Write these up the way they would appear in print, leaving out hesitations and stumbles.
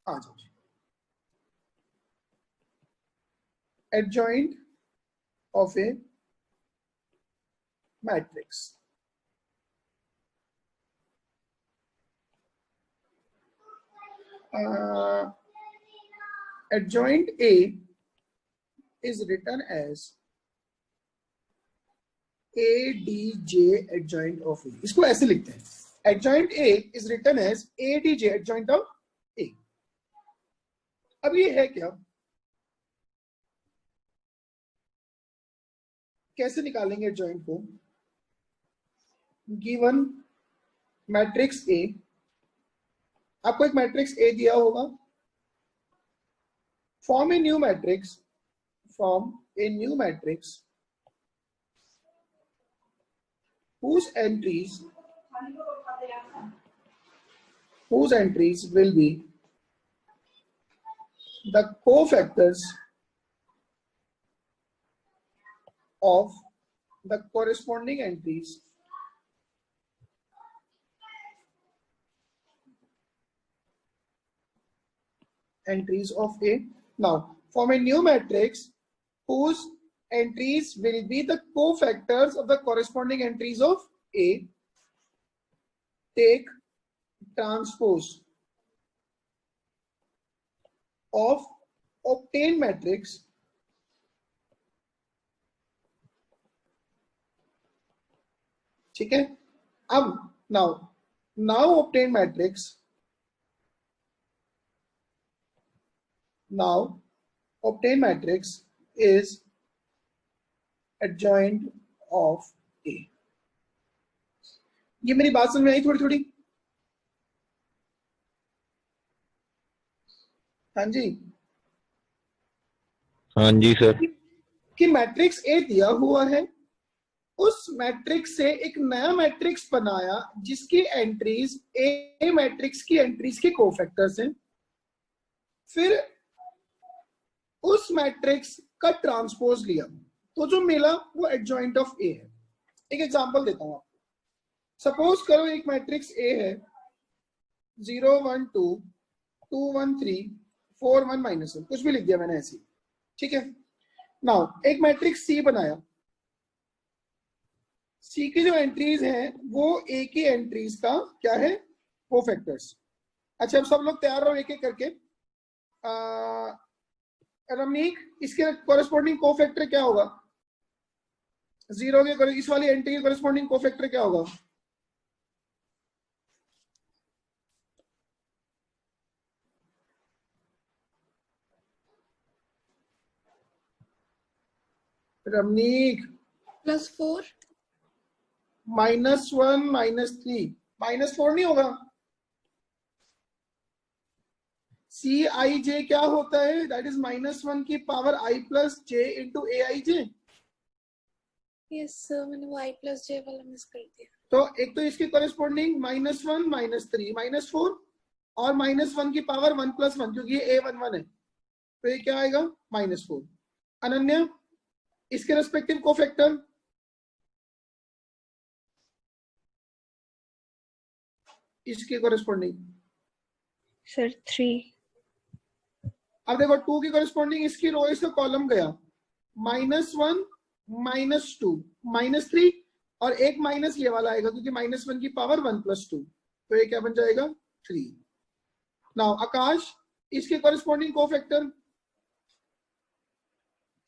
आ जाओ, adjoint of a matrix. Adjoint A is written as ADJ adjoint of A। इसको ऐसे लिखते हैं, adjoint A is written as ADJ adjoint of A। अब ये है क्या, कैसे निकालेंगे adjoint को? गिवन मैट्रिक्स A, आपको एक मैट्रिक्स A दिया होगा, form a new matrix whose entries will be the cofactors of the corresponding entries of A. Now, form a new matrix whose entries will be the cofactors of the corresponding entries of A. Take transpose of obtained matrix ठीक है। अब now obtained matrix, now obtained matrix is adjoint of A। ये मेरी बात समझ में आई थोड़ी थोड़ी? हाँ जी, हाँ जी सर। कि मैट्रिक्स ए दिया हुआ है, उस मैट्रिक्स से एक नया मैट्रिक्स बनाया जिसकी एंट्रीज ए मैट्रिक्स की एंट्रीज के कोफैक्टर्स हैं, फिर उस मैट्रिक्स का ट्रांसपोज लिया तो जो मिला वो एडजॉइंट ऑफ ए है। एक एग्जांपल देता हूं आपको। सपोज करो एक मैट्रिक्स ए है 0 1 2 2 1 3 4 1 -1, कुछ भी लिख दिया मैंने ऐसे, ठीक है। नाउ एक मैट्रिक्स सी बनाया, सी की जो एंट्रीज हैं वो ए की एंट्रीज का क्या है, कोफैक्टर्स। अच्छा, अब सब लोग तैयार रहो एक एक करके। रमनीक, इसके कोरेस्पोंडिंग कोफैक्टर क्या होगा? 0 के इस वाली एंट्री के कोरेस्पोंडिंग कोफैक्टर क्या होगा? रमनीक +4 -1 -3 -4 नहीं होगा। सी आई जे क्या होता है? दैट इज -1 की power i + j into A I J. Yes sir, मैंने वो i + j वाला मिस कर दिया। तो एक तो इसकी कोरेस्पोंडिंग -1 -3 -4 और -1 की पावर 1 + 1, क्योंकि ये a11 है तो ये क्या आएगा -4। अनन्या, इसके रेस्पेक्टिव कोफैक्टर? इसके कोरेस्पोंडिंग सर 3। अब देखो 2 की कोरेस्पोंडिंग इसकी रो, इसका कॉलम गया -1 -2 -3 और एक माइनस ये वाला आएगा क्योंकि -1 की पावर 1 + 2, तो ये क्या बन जाएगा 3। नाउ आकाश, इसके कोरेस्पोंडिंग कोफैक्टर?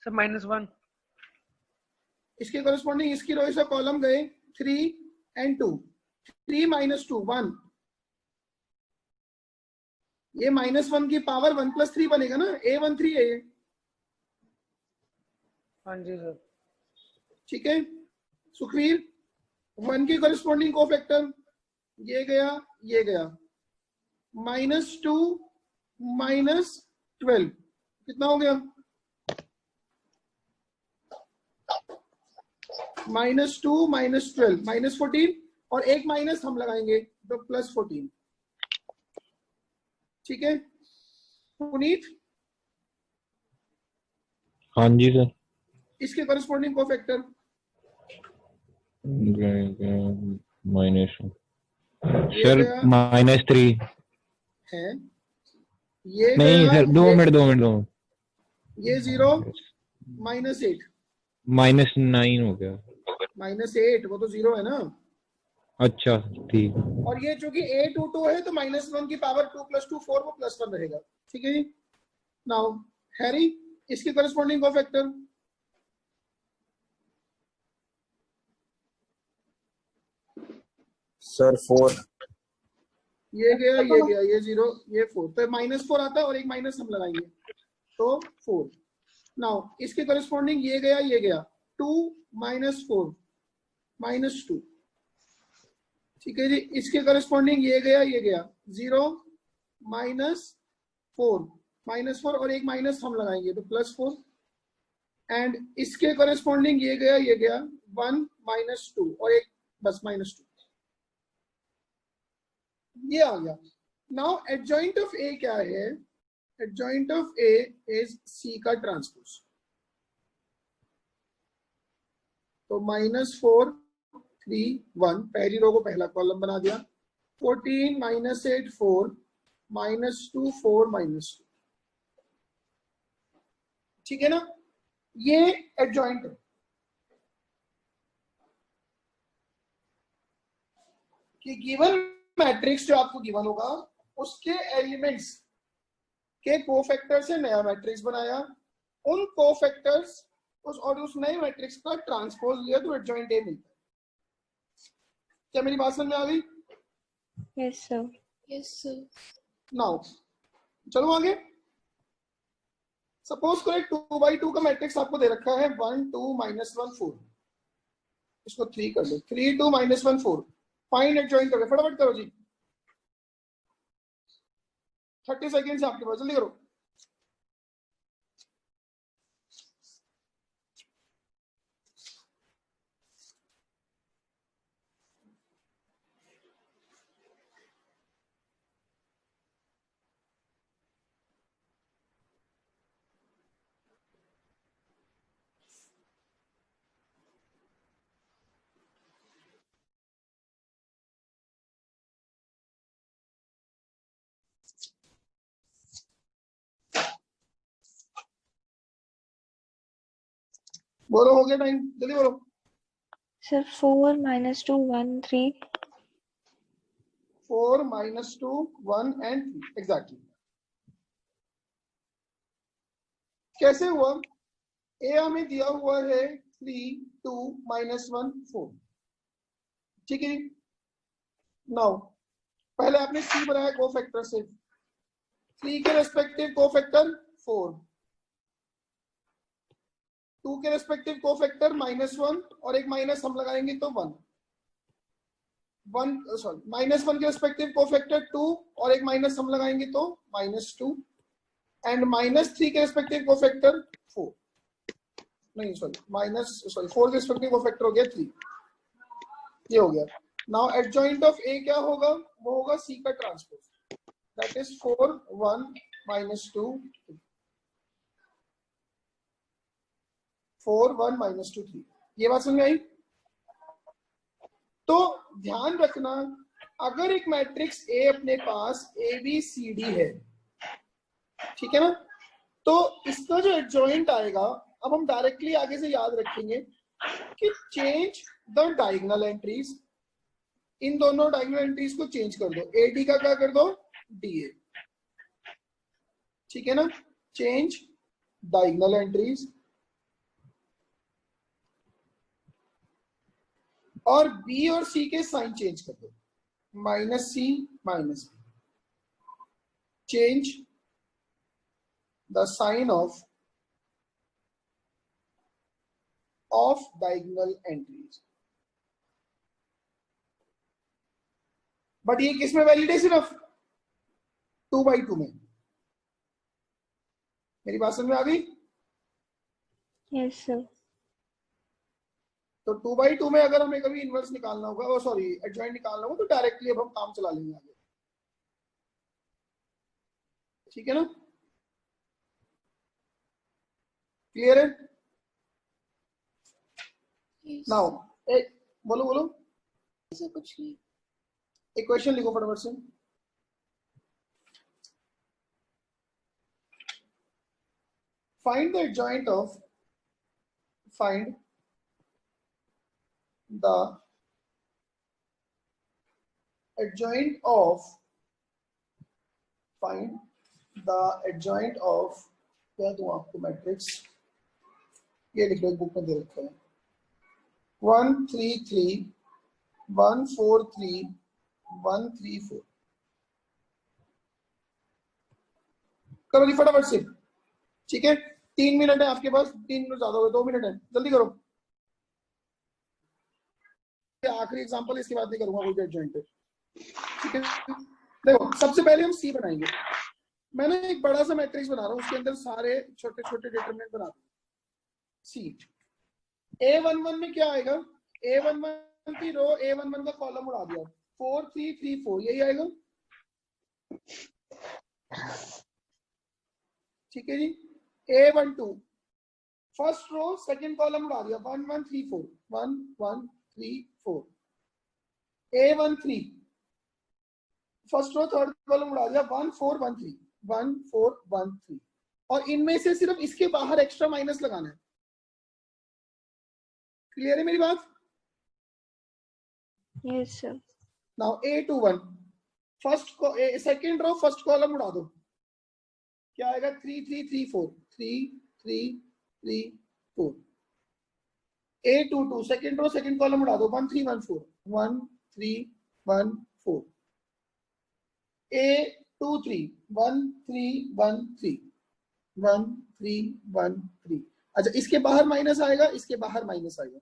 सर -1। इसके कोरेस्पोंडिंग इसकी रो, इसका कॉलम गए 3 और 2, 3 - 2 1, ये -1 की पावर 1 + 3 बनेगा ना, a13 है ये। हाँ जी सर। ठीक है सुखवीर, 1 की कोरेस्पोंडिंग कोफैक्टर ये गया ये गया, -2 -12 कितना हो गया? -2 -12 -14 और एक माइनस हम लगाएंगे तो +14। ठीक है पुनीत? हाँ जी सर। इसके कोरेस्पोंडिंग कोफैक्टर? माइनस सर -3 है ये नहीं गया, सर, 2 मिनट। ये 0 -8 -9 हो गया। -8, वो तो 0 है ना। अच्छा ठीक। और ये चूंकि a22 है तो -1 की पावर 2 + 2 4, वो +1 रहेगा। ठीक है जी। नाउ हैरी, इसके करस्पॉन्डिंग कोफैक्टर सर 4। ये गया, ये 0, ये 4, तो -4 आता है और एक माइनस हम लगाएंगे तो 4। नाउ इसके करस्पॉन्डिंग ये गया 2 - 4 -2। ठीक है जी। इसके करस्पॉन्डिंग ये गया 0 -4 -4 और एक माइनस हम लगाएंगे तो +4। एंड इसके करस्पॉन्डिंग ये गया 1 -2 और एक बस -2, ये आ गया। नाउ एडजॉइंट ऑफ ए क्या है? Adjoint of A is C का ट्रांसपोज। तो -4 3 1, पहली रो को पहला कॉलम बना दिया। 14 -8 4 -2 4 -2। ठीक है ना, ये एडजॉइंट है कि गिवन मैट्रिक्स जो आपको गिवन होगा उसके एलिमेंट्स के कोफैक्टर से नया मैट्रिक्स बनाया, उन कोफैक्टर्स उस नए मैट्रिक्स का ट्रांसपोज लिया तो एडजॉइंट ए मिलता है। क्या मेरी बात समझ में आ गई? Yes, sir. Yes, sir. Now चलो आगे। सपोज करो 2x2 का मैट्रिक्स आपको दे रखा है 1 2 -1 4। इसको 3 कर दो, 3 2 -1 4। फाइंड एडजॉइंट करो, फटाफट करो जी, 30 सेकेंड्स आपके पास, जल्दी करो। बोलो, हो गया टाइम, जल्दी बोलो। Sir, 4 - 2 1 3. 4 -2 1 and 3 exactly. कैसे हुआ? ए हमें दिया हुआ है 3 2 -1 4। ठीक है। नाउ पहले आपने सी बनाया कोफैक्टर से, 3 के रेस्पेक्टिव कोफैक्टर 4, 2 के रेस्पेक्टिव कोफैक्टर -1 और एक माइनस हम लगाएंगे तो 1 -1 के रेस्पेक्टिव कोफैक्टर 2 और एक माइनस हम लगाएंगे तो -2 एंड -3 के रेस्पेक्टिव कोफैक्टर 4, नहीं सॉरी 4 के रेस्पेक्टिव कोफैक्टर हो गया 3। ये हो गया। नाउ एडजॉइंट ऑफ ए क्या होगा? वो होगा सी का ट्रांसपोज, दैट इज 4 1 -2 4 1 -2 3। ये बात समझ में आई? तो ध्यान रखना, अगर एक मैट्रिक्स ए अपने पास ए बी सी डी है, ठीक है ना, तो इसका जो एडजॉइंट आएगा, अब हम डायरेक्टली आगे से याद रखेंगे कि चेंज द डायगोनल एंट्रीज। इन दोनों डायगोनल एंट्रीज को चेंज कर दो, ए डी का क्या कर दो, डी ए। ठीक है ना, चेंज डायगोनल एंट्रीज और बी और सी के साइन चेंज कर दो, -c -b। Change the sign of diagonal entries. But ये किस में वैलिड है? सिर्फ 2x2 में। मेरी बात समझ में आ गई? Yes, sir. तो 2x2 में अगर हमें कभी इनवर्स निकालना होगा, और सॉरी एडजॉइंट निकालना होगा, तो डायरेक्टली अब हम काम चला लेंगे आगे। ठीक है ना, क्लियर है? Yes. नाउ एक बोलो बोलो, ऐसा कुछ नहीं। एक क्वेश्चन लिखो फटाफट से। find the adjoint of find the adjoint of find the adjoint of क्या दूं आपको मैट्रिक्स, ये लिख लो, बुक में दे रखा है 1 3 3 1 4 3 1 3 4। करो जी फटाफट से, ठीक है 3 मिनट है आपके पास, 3 मिनट ज्यादा हो गए, 2 मिनट है, जल्दी करो। आखिरी एग्जांपल, इसके बाद नहीं करूंगा कोई एडजॉइंट पे, ठीक है। देखो सबसे पहले हम सी बनाएंगे। मैंने एक बड़ा सा मैट्रिक्स बना रहा हूँ, उसके अंदर सारे छोटे छोटे डिटरमिनेंट बना दूँ। सी A11 में क्या आएगा, A11 की रो A11 का कॉलम उड़ा दिया, 4 3 3 4 यही आएगा, ठीक है जी। A12 first row second column उड़ा दिया, 1 1 3 4 1 1 3 4। A13 first row third column उड़ा दिया, 1 4 1 3 1 4 1 3। और इनमें से सिर्फ इसके बाहर एक्स्ट्रा माइनस लगाना है। क्लियर है मेरी बात? Yes, sir. Now A21 second row first column उड़ा दो, क्या आएगा 3 3 3 4 3 3 3 4। A22 second row second column उड़ा दो, 1 3 1 4 1 3 1 4। A23 1 3 1 3 1 3 1 3। अच्छा इसके बाहर माइनस आएगा, इसके बाहर माइनस आएगा।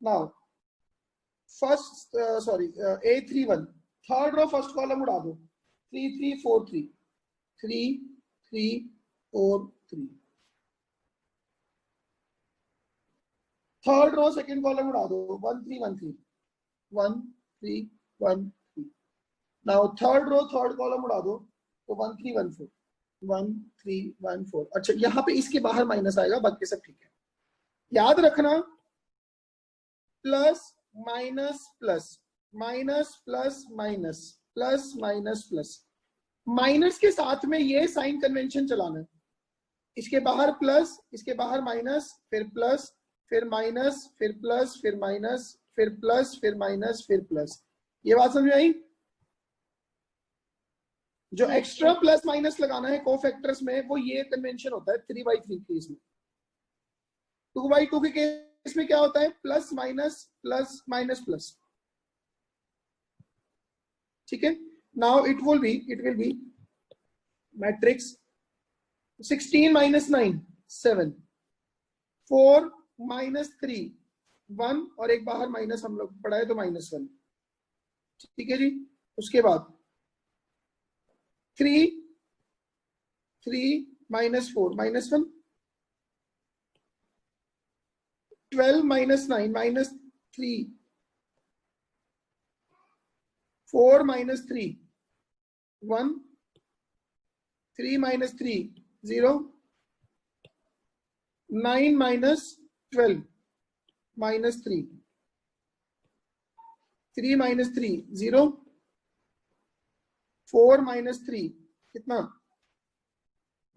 Now first A31 third row first column उड़ा दो, 3 3 4 3 3 3 4 3। थर्ड रो सेकंड कॉलम उड़ा दो, 1 3 1 3 1 3 1 3। Now third row third column उड़ा दो, तो 1 3 1 4 1 3 1 4। अच्छा यहाँ पे इसके बाहर माइनस आएगा, बाकी सब ठीक है। याद रखना plus minus plus minus plus minus plus minus plus, minus के साथ में ये साइन कन्वेंशन चलाना है। इसके बाहर प्लस, इसके बाहर माइनस, फिर प्लस, फिर माइनस, फिर प्लस, फिर माइनस, फिर प्लस, फिर माइनस, फिर प्लस। ये बात समझ में आई? जो एक्स्ट्रा प्लस माइनस लगाना है कोफैक्टर्स में, वो ये कन्वेंशन होता है 3/3 केस में। 2/2 के केस में क्या होता है, plus minus plus minus plus, ठीक है। Now it will be matrix 16 - 9 7 4 - 3 1 और एक बाहर माइनस हम लोग पढ़ा है तो -1, ठीक है जी। उसके बाद 3 3 -4 -1 12 - 9 -3 4 - 3 1 3 - 3 0 9 - 12 -3 3 - 3 0 4 - 3 कितना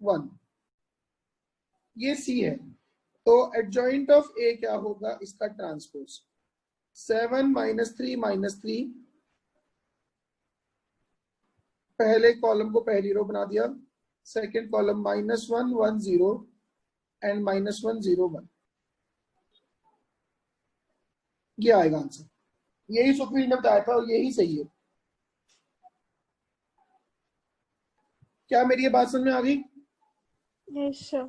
1। ये सी है, तो एडजॉइंट ऑफ ए क्या होगा, इसका ट्रांसपोज 7 - 3 - 3। पहले कॉलम को पहली रो बना दिया, सेकंड कॉलम -1 1 0 एंड -1 0 1। ये आएगा आंसर, यही सुखवीर ने बताया था और यही सही है। क्या मेरी ये बात समझ में आ गई? Yes, sir.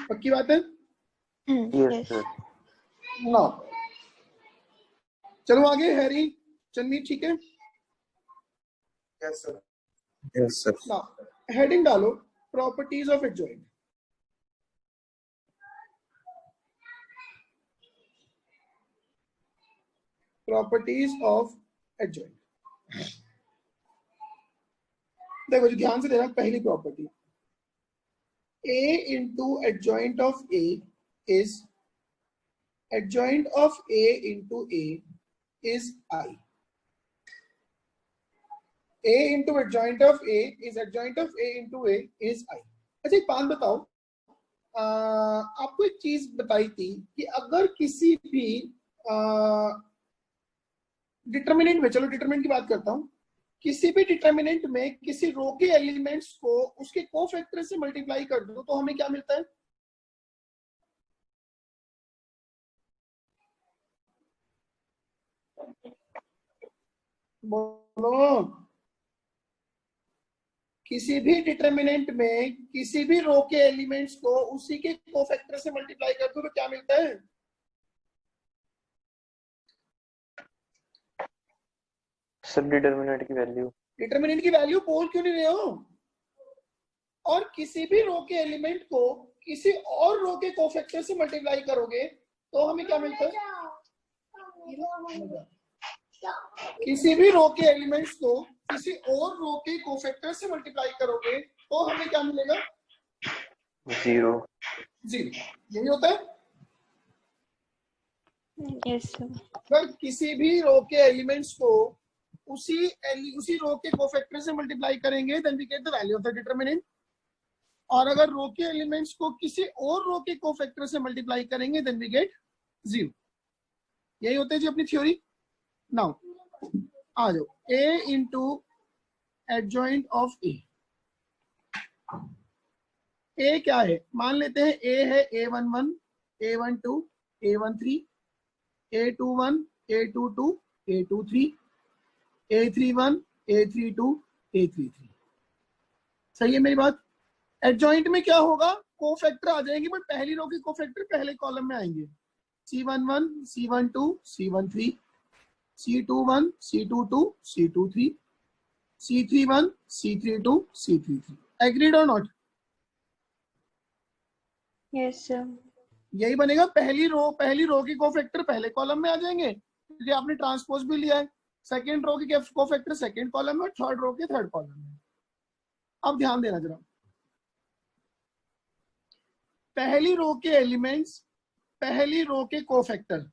पक्की बात है? Yes. ना चलो आगे, हैरी चन्नी, ठीक है। Yes, sir. Yes, sir. ना हेडिंग डालो properties of adjoint. Properties of adjoint. देखो जी ध्यान से देना, पहली property A into adjoint of A is adjoint of A into A is I. A into adjoint of A is adjoint of A into A is I. अच्छा एक बात बताओ, आपको एक चीज बताई थी कि अगर किसी भी डिटर्मिनेंट में, चलो डिटर्मिनेंट की बात करता हूं, किसी भी डिटर्मिनेंट में किसी रो के एलिमेंट्स को उसके कोफैक्टर से मल्टीप्लाई कर दो तो हमें क्या मिलता है? बोलो। किसी भी डिटर्मिनेंट में किसी भी रो के एलिमेंट्स को उसी के कोफैक्टर से मल्टीप्लाई कर दो तो क्या मिलता है? सब डिटर्मिनेंट की वैल्यू। डिटर्मिनेंट की वैल्यू बोल क्यों नहीं रहे हो? और किसी भी रो के एलिमेंट को किसी और रो के कोफैक्टर से मल्टीप्लाई करोगे तो हमें क्या मिलता है? किसी भी रो के एलिमेंट्स को किसी और रो के कोफैक्टर से मल्टीप्लाई करोगे तो हमें क्या मिलेगा? 0। यही होता है। Yes, sir. अगर किसी भी रो के एलिमेंट्स को उसी रो के कोफैक्टर से मल्टीप्लाई करेंगे then we get the value of the determinant. और अगर रो के एलिमेंट्स को किसी और रो के कोफैक्टर से मल्टीप्लाई करेंगे देन वी गेट 0। यही होता है जी अपनी थ्योरी। नाउ आ जाओ, a into adjoint of a। a क्या है? मान लेते हैं a है a11, a12, a13, a21, a22, a23, a31, a32, a33। सही है मेरी बात? एडजॉइंट में क्या होगा? कोफैक्टर आ जाएंगे, बट पहली रो के कोफैक्टर पहले कॉलम में आएंगे। C11, C12, C13, C21, C22, C23, C31, C32, C33। Agreed और नॉट? Yes, sir. यही बनेगा। पहली रो के कोफैक्टर पहले कॉलम में आ जाएंगे क्योंकि आपने ट्रांसपोज भी लिया है। सेकंड रो के कोफैक्टर सेकंड कॉलम में और थर्ड रो के थर्ड कॉलम में। अब ध्यान देना जरा, पहली रो के एलिमेंट्स पहली रो के कोफैक्टर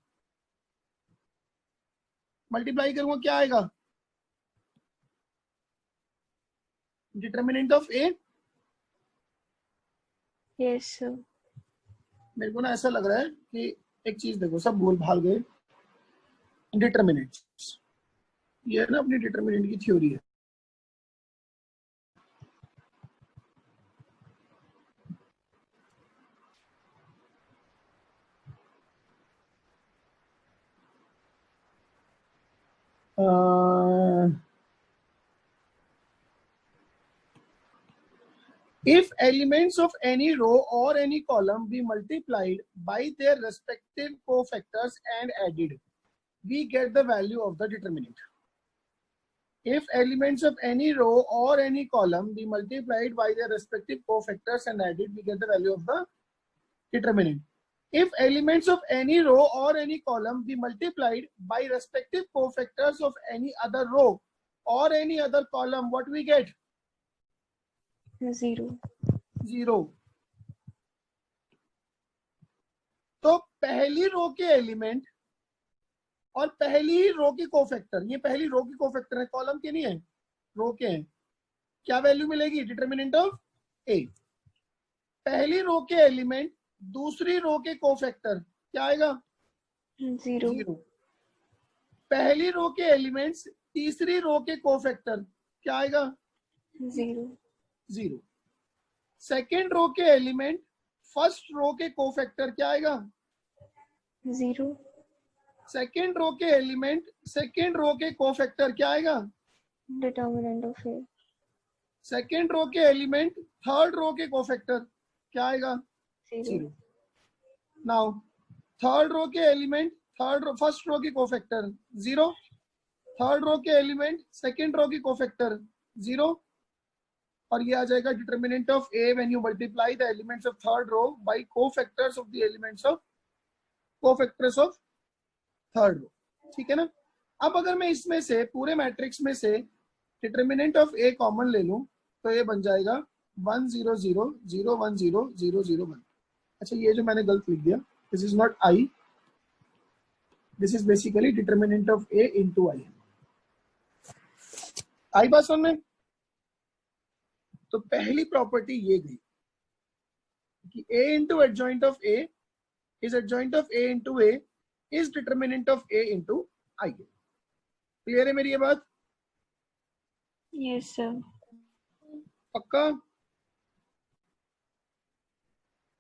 मल्टीप्लाई करूंगा, क्या आएगा? Determinant of A. Yes, sir. मेरे को ना ऐसा लग रहा है कि एक चीज देखो, सब भूल भाल गए। डिटरमिनेंट, ये ना अपनी डिटरमिनेंट की थ्योरी है। If elements of any row or any column be multiplied by their respective cofactors and added, we get the value of the determinant. If elements of any row or any column be multiplied by their respective cofactors and added, we get the value of the determinant. If elements of any row or any column be multiplied by respective cofactors of any other row or any other column, what we get? 0. 0। तो पहली रो के element और पहली रो के cofactor, ये पहली रो के cofactor है, कॉलम के नहीं है, रो के हैं। क्या वैल्यू मिलेगी? डिटरमिनेंट ऑफ ए। पहली रो के एलिमेंट दूसरी रो के कोफैक्टर, क्या आएगा? 0. पहली रो के एलिमेंट्स तीसरी रो के कोफैक्टर, क्या आएगा? 0. सेकेंड रो के एलिमेंट फर्स्ट रो के कोफैक्टर, क्या आएगा? 0. सेकेंड रो के एलिमेंट सेकेंड रो के कोफैक्टर, क्या आएगा? Determinant of A. Second row के एलिमेंट थर्ड रो के कोफैक्टर, क्या आएगा? 0. नाउ थर्ड रो के एलिमेंट फर्स्ट रो के कोफैक्टर 0, थर्ड रो के एलिमेंट सेकेंड रो के कोफैक्टर 0, और ये आ जाएगा determinant of A when you multiply the elements of third row by cofactors of the elements of cofactors of third row. ठीक है ना? अब अगर मैं इसमें से पूरे मैट्रिक्स में से डिटरमिनेंट ऑफ ए कॉमन ले लूं तो ये बन जाएगा 1 0 0 0 1 0 0 0 1। अच्छा, ये जो मैंने गलत लिख दिया, this is not I, this is basically determinant of A into I. आई बात समझ में? तो पहली प्रॉपर्टी ये गई कि A into adjoint of A is adjoint of A into A is determinant of A into I. Clear है मेरी ये बात? Yes, sir. पक्का?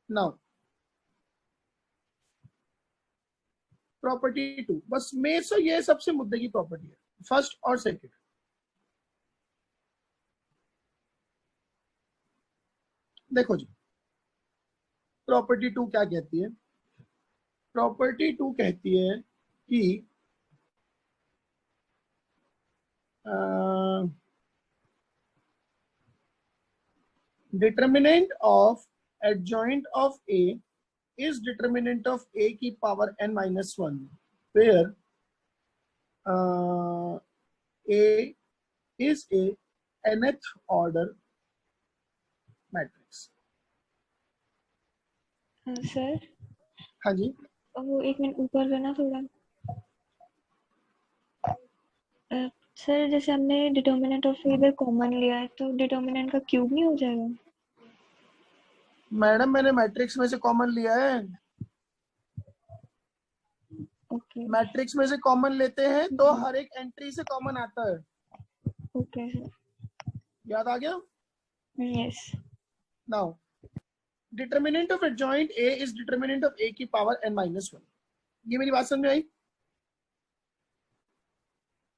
नाउ प्रॉपर्टी 2, बस में से ये सबसे मुद्दे की प्रॉपर्टी है, फर्स्ट और सेकंड। देखो जी, प्रॉपर्टी 2 क्या कहती है? प्रॉपर्टी 2 कहती है कि determinant of adjoint of A is determinant of A की power n minus 1, where A is a nth order matrix. Sir हाँ जी, वो एक मिनट ऊपर करना थोड़ा। सर जैसे हमने डिटर्मिनेंट ऑफ इधर कॉमन लिया है तो डिटर्मिनेंट का क्यूब नहीं हो जाएगा? मैडम मैंने मैट्रिक्स में से कॉमन लिया है। ओके मैट्रिक्स में से कॉमन लेते हैं तो हर एक एंट्री से कॉमन आता है। ओके सर, याद आ गया? Yes. Now determinant of adjoint A is determinant of A की पावर n माइनस 1। ये मेरी बात समझ में आई?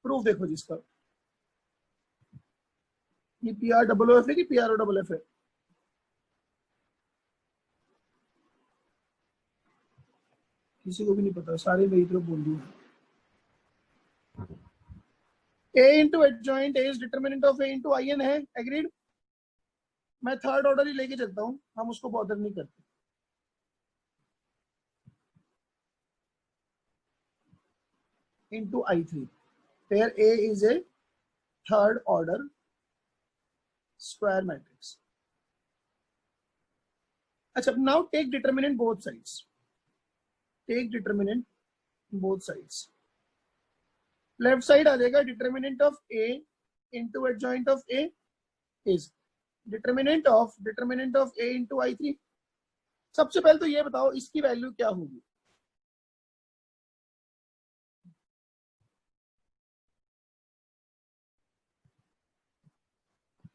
प्रूफ देखो जिसका, ये PROOF है कि PROFF है? किसी को भी नहीं पता, सारे मेरी तरफ बोल दिए। A into adjoint A is determinant of A into IN है, एग्रीड? मैं थर्ड ऑर्डर ही लेके चलता हूं, हम उसको बॉदर नहीं करते। into I3 where A is a third order square matrix. अच्छा, now take determinant both sides. Take determinant both sides. Left side आ जाएगा determinant of A into adjoint of A is determinant of A into I3. सबसे पहले तो ये बताओ इसकी value क्या होगी?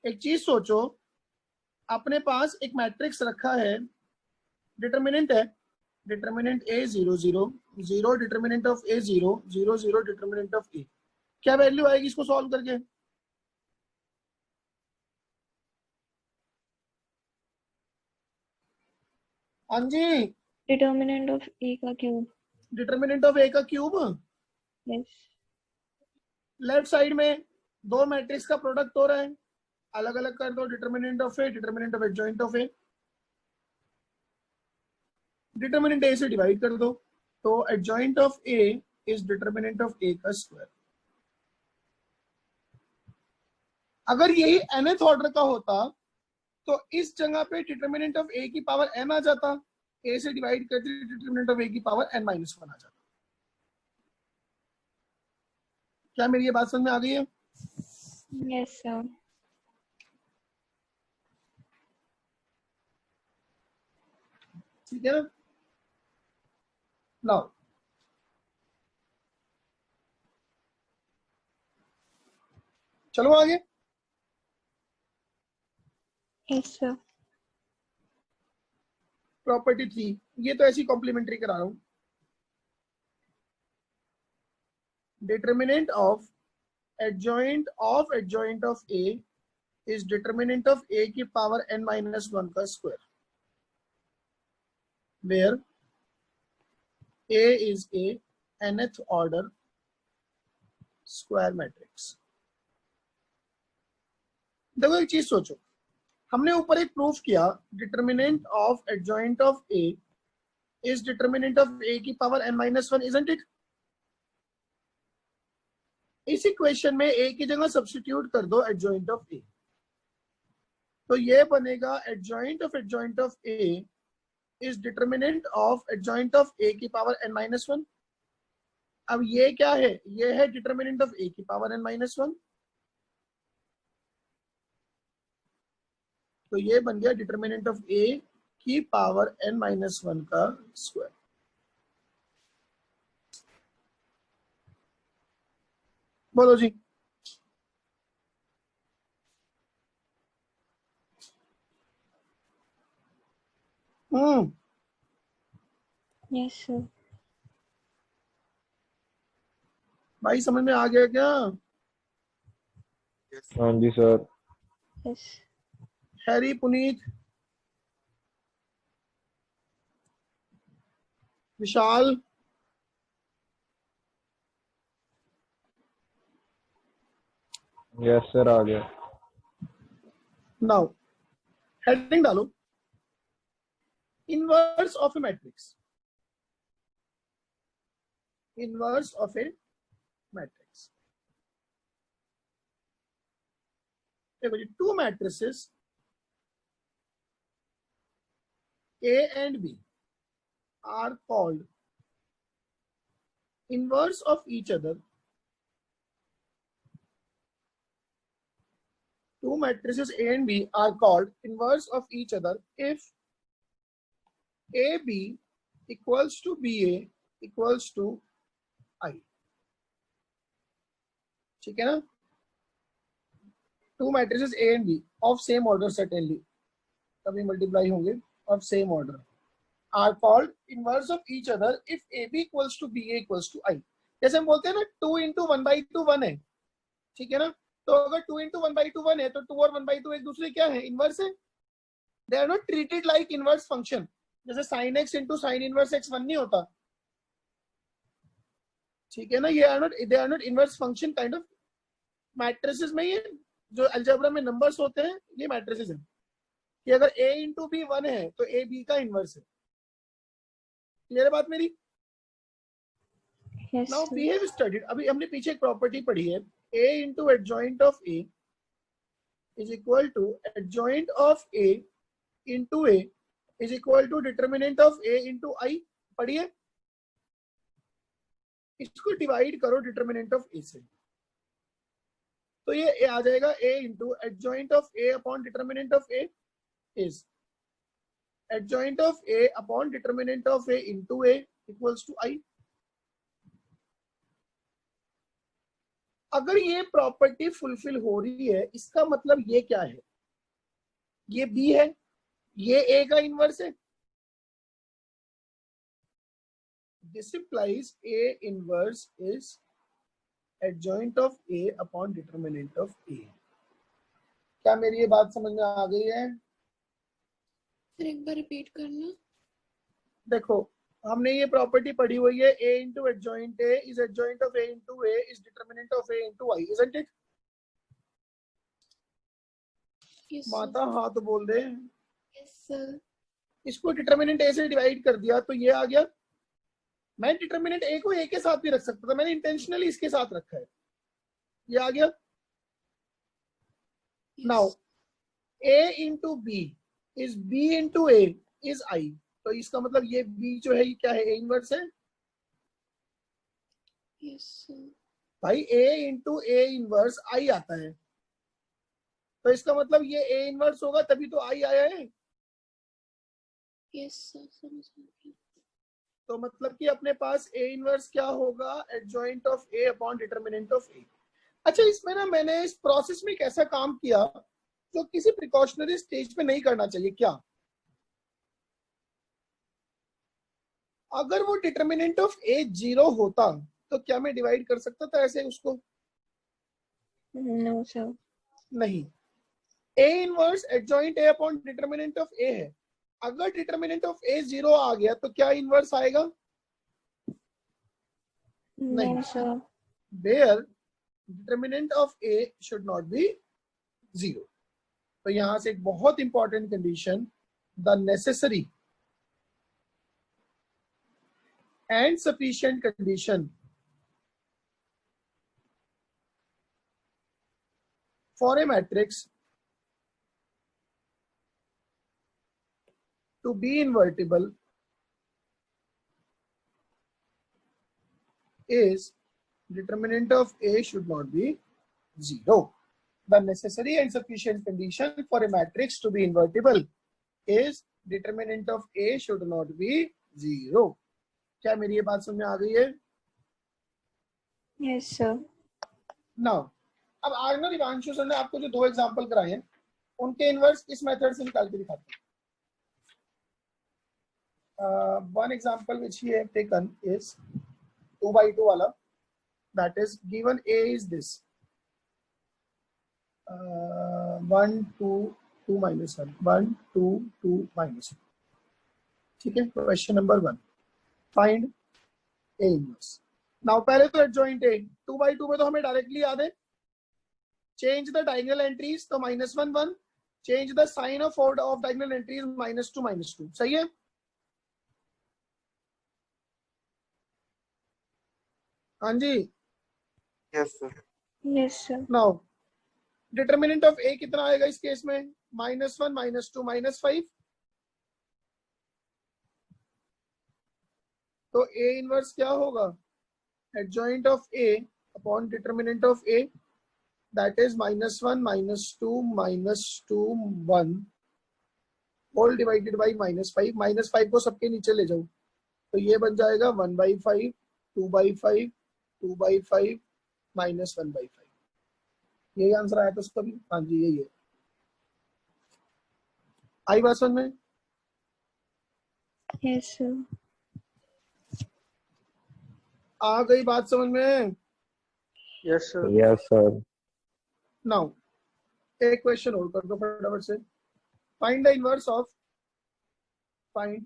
एक चीज सोचो, अपने पास एक मैट्रिक्स रखा है, डिटरमिनेंट है, determinant A 0 0 0, determinant of A 0 0 0, determinant of A। क्या वैल्यू आएगी इसको सॉल्व करके? हाँ जी, डिटर्मिनेंट ऑफ ए का क्यूब। डिटरमिनेंट ऑफ A का क्यूब। यस। लेफ्ट साइड में दो मैट्रिक्स का प्रोडक्ट हो रहा है, अलग अलग कर दो, determinant of A, determinant of adjoint of A। Determinant A से डिवाइड कर दो, तो adjoint of A is determinant of A का स्क्वायर। अगर यही nth ऑर्डर का होता तो इस जगह पे डिटरमिनेंट ऑफ A की पावर n आ जाता, A से डिवाइड करके डिटरमिनेंट ऑफ A की पावर n माइनस 1 आ जाता। क्या मेरी ये बात समझ में आ गई है? Yes sir. ठीक है ना? नाउ चलो आगे। Yes sir. प्रॉपर्टी 3, ये तो ऐसी कॉम्प्लीमेंट्री करा रहा हूं। Determinant of adjoint of A is determinant of A की पावर n माइनस 1 का square, where A is a nth order square matrix. देखो एक चीज सोचो, हमने ऊपर एक प्रूफ किया, determinant of adjoint of A is determinant of A की power n minus 1, isn't it? इस इक्वेशन में A की जगह सब्स्टिट्यूट कर दो एडजॉइंट ऑफ A, तो ये बनेगा adjoint of A is determinant of adjoint of A की पावर n माइनस 1। अब ये क्या है? ये है डिटरमिनेंट ऑफ A की पावर n माइनस 1, तो ये बन गया डिटरमिनेंट ऑफ A की पावर n-1 का स्क्वायर। बोलो जी। Yes sir. भाई समझ में आ गया क्या? हाँ जी sir. Yes. Harry, Puneet, Vishal, yes sir आ गया। नाउ हेडिंग डालो, inverse of a matrix. Inverse of a matrix. देखो जी, two matrices A and B are called inverse of each other. Two matrices A and B are called inverse of each other if AB equals to BA equals to I. ठीक है ना? Two matrices A and B of same order certainly, तभी multiply होंगे, of same order are called inverse of each other if AB equals to BA equals to I. जैसे हम बोलते हैं ना 2 into 1/2 1 है, ठीक है ना? तो अगर 2 into 1/2 1 है तो 2 और 1/2 एक दूसरे क्या है? इनवर्स है। They are not treated like inverse function. जैसे sin x into sin inverse x 1 नहीं होता, ठीक है ना? ये they are not inverse function kind of. Matrices में ये जो अलजेब्रा में नंबर्स होते हैं ये मैट्रिसेस हैं कि अगर a into b 1 है तो a b का इनवर्स है। क्लियर बात मेरी? Yes now sir. We have studied, अभी हमने पीछे एक प्रॉपर्टी पढ़ी है, a into adjoint of a is equal to adjoint of a into a is equal to determinant of a into I। पढ़िए, इसको डिवाइड करो डिटरमिनेंट ऑफ a से, तो ये आ जाएगा a into adjoint of a upon determinant of a is adjoint of a upon determinant of a into a equals to I। अगर ये प्रॉपर्टी फुलफिल हो रही है इसका मतलब ये क्या है? ये B है, ये A का इनवर्स है। This implies A inverse is adjoint of A upon determinant of A। क्या मेरी ये बात समझ में आ गई है? फिर एक बार रिपीट करना। देखो, हमने ये प्रॉपर्टी पढ़ी हुई है, A into adjoint A is adjoint of A into A is determinant of A into I, isn't it? Yes माता हाँ तो बोल दे। सर। इसको डिटरमिनेंट A से डिवाइड कर दिया तो ये आ गया। मैं डिटरमिनेंट A को A के साथ भी रख सकता था, मैंने इंटेंशनली इसके साथ रखा है, ये आ गया। Now A into B is B into A is I, तो इसका मतलब ये B जो है ये क्या है? A इनवर्स है। Yes sir. भाई A into A inverse I आता है, तो इसका मतलब ये A इनवर्स होगा तभी तो I आया है। यस सर, समझ गया। तो मतलब कि अपने पास A इनवर्स क्या होगा? Adjoint of A upon determinant of A। अच्छा, इसमें ना मैंने इस प्रोसेस में एक ऐसा काम किया जो किसी प्रिकॉशनरी स्टेज पे नहीं करना चाहिए। क्या? अगर वो डिटरमिनेंट ऑफ A 0 होता तो क्या मैं डिवाइड कर सकता था ऐसे उसको? No sir. नहीं। A inverse adjoint A upon determinant of A है। अगर डिटरमिनेंट ऑफ A 0 आ गया तो क्या इनवर्स आएगा? No sir. There determinant of A should not be 0। तो यहां से एक बहुत important condition, the necessary and sufficient condition for a matrix to be invertible is determinant of A should not be 0। The necessary and sufficient condition for a matrix to be invertible is determinant of A should not be 0। क्या मेरी ये बात समझ में आ गई है? Yes sir. Now अब आज ना दिवांशु सर ने आपको जो 2 एग्जांपल कराए हैं उनके इनवर्स इस मेथड से निकाल के दिखाते हैं। One example which he have taken is 2 by 2 वाला, that is given a is this 1 2 2 minus 1 1 2 2 minus 1। ठीक है, question number 1, find a inverse. Now पहले तो एडजॉइंट a 2 by 2 में तो हमें डायरेक्टली याद है, चेंज द डायगोनल एंट्रीज, तो -1 1, change the sign of order of diagonal entries -2 सही है। हाँ जी, yes sir. Yes sir. Now determinant of A कितना आएगा इस केस में? -1 -2 -5। तो ए इनवर्स क्या होगा? Adjoint of A upon determinant of A, that is -1 -2 -2 1 whole divided by -5। -5 को सबके नीचे ले जाओ तो ये बन जाएगा 1/5 2/5 2/5 -1/5। यही आंसर आया था उसका भी। हाँ जी यही है। आई बात समझ में? Yes sir. आ गई बात समझ में? Yes sir. Yes sir. Now एक क्वेश्चन और कर दो फटाफट से। Find the inverse of, find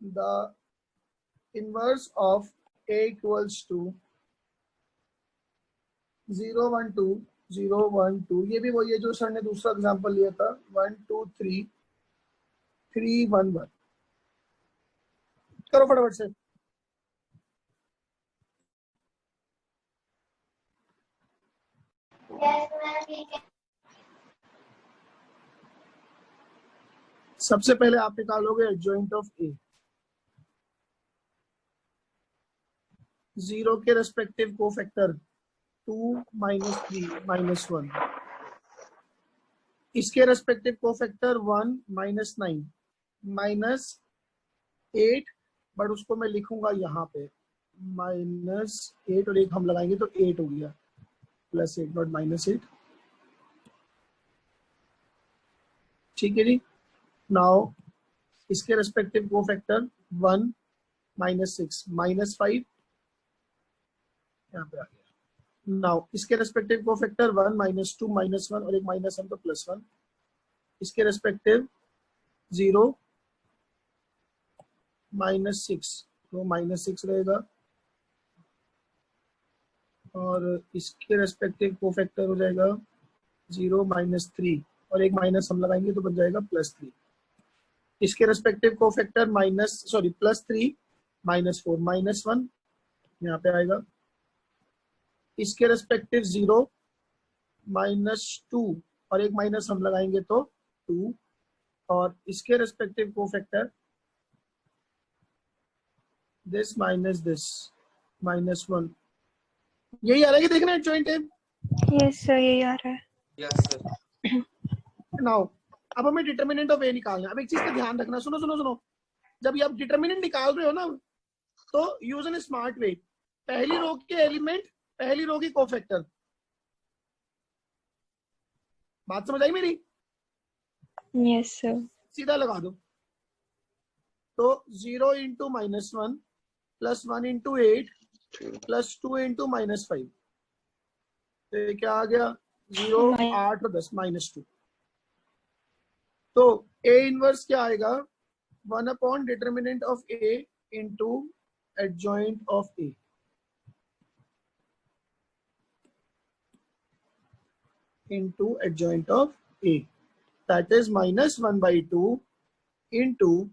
the inverse of a equals to 0 1 2 0 1 2। ये भी वही है जो सर ने दूसरा एग्जांपल लिया था, 1 2 3 3 1 1। करो फटाफट से। सबसे पहले आप निकालोगे एडजॉइंट ऑफ ए, 0 के रेस्पेक्टिव कोफैक्टर 2 -3 -1, इसके रेस्पेक्टिव कोफैक्टर 1 -9 -8, बट उसको मैं लिखूंगा यहाँ पे -8 और 1 हम लगाएंगे तो 8 हो गया, +8 नॉट -8। ठीक है जी। नाउ इसके रेस्पेक्टिव कोफैक्टर 1 -6 -5 यहाँ पे आ गया। नाउ इसके रेस्पेक्टिव कोफैक्टर 1 -2 -1 और एक -1 तो +1, इसके रेस्पेक्टिव 0 -6 तो -6 रहेगा, और इसके रेस्पेक्टिव कोफैक्टर हो जाएगा 0 -3 और एक माइनस हम लगाएंगे तो बन जाएगा +3। इसके रेस्पेक्टिव कोफैक्टर +3 -4 -1 यहाँ पे आएगा, इसके रेस्पेक्टिव 0 -2 और एक माइनस हम लगाएंगे तो 2, और इसके रेस्पेक्टिव कोफैक्टर दिस -this -1। यही आ रहा है कि देखना है जॉइंट है। यस सर, यही आ रहा है। Yes sir. नाउ अब हमें डिटर्मिनेंट ऑफ ए निकालना है। अब एक चीज का ध्यान रखना, सुनो सुनो सुनो, जब ये आप डिटर्मिनेंट निकाल रहे हो ना तो यूज एन स्मार्ट वे। पहली रो के एलिमेंट, पहली रो की कोफैक्टर। बात समझ आई मेरी? Yes sir. सीधा लगा दो। तो 0 × -1 +1 × 8 +2 × -5, तो ये क्या आ गया? 0 8 और 10 -2। तो ए इनवर्स क्या आएगा? 1 determinant of A into adjoint of A. into adjoint of A, that is -1/2 into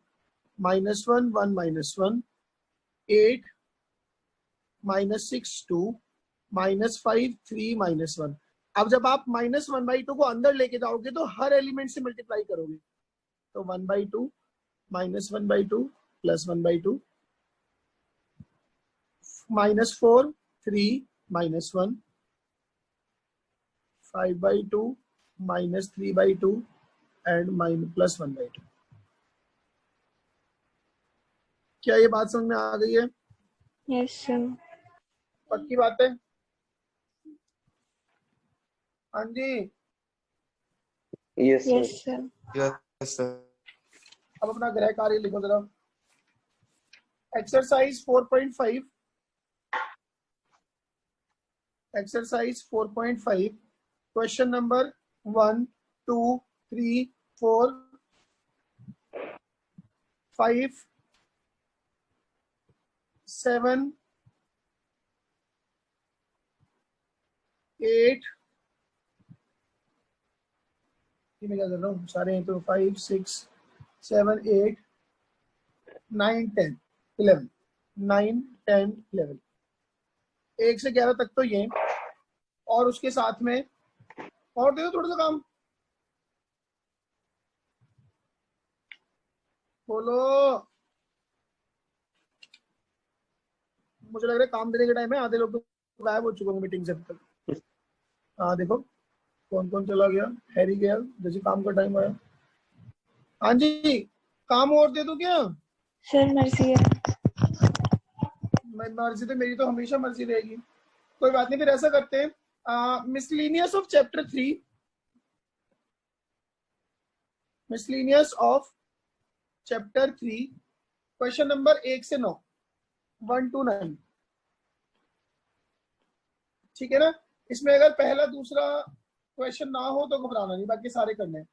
-1 1 -1 8 -6 2 -5 3 -1। अब जब आप -1/2 को अंदर लेके जाओगे तो हर एलिमेंट से मल्टीप्लाई करोगे, तो 1/2 -1/2 +1/2 -4 3 -1 5/2 -3/2 and +1/2। क्या ये बात समझ में आ गई है? Yes sir. पक्की बात है? हाँ जी। Yes, sir. Yes sir. Yes, sir. अब अपना गृह कार्य लिखो जरा। एक्सरसाइज 4.5, एक्सरसाइज 4.5, क्वेश्चन नंबर 1, 2, 3, 4, 5, 7, 8, मैं क्या कर रहा हूँ, सारे हैं तो 5, 6, 7, 8, 9, 10, 11, 9, 10, 11, 1 से 11 तक तो ये, और उसके साथ में और दे दो थोड़ा सा काम, बोलो। मुझे लग रहा है काम देने के टाइम है, आधे लोग तो गायब हो चुके होंगे मीटिंग से अब तक। हाँ देखो कौन कौन चला गया, हैरी गया जैसे काम का टाइम आया। हाँ जी, काम और दे दो क्या? सर मर्जी है। मर्जी तो मेरी तो हमेशा मर्जी रहेगी। कोई बात नहीं, फिर ऐसा करते हैं, miscellaneous of chapter 3, miscellaneous of chapter 3, question number 1 से 9, 1 to 9, ठीक है ना? इसमें अगर पहला दूसरा क्वेश्चन ना हो तो घबराना नहीं, बाकी सारे करने हैं।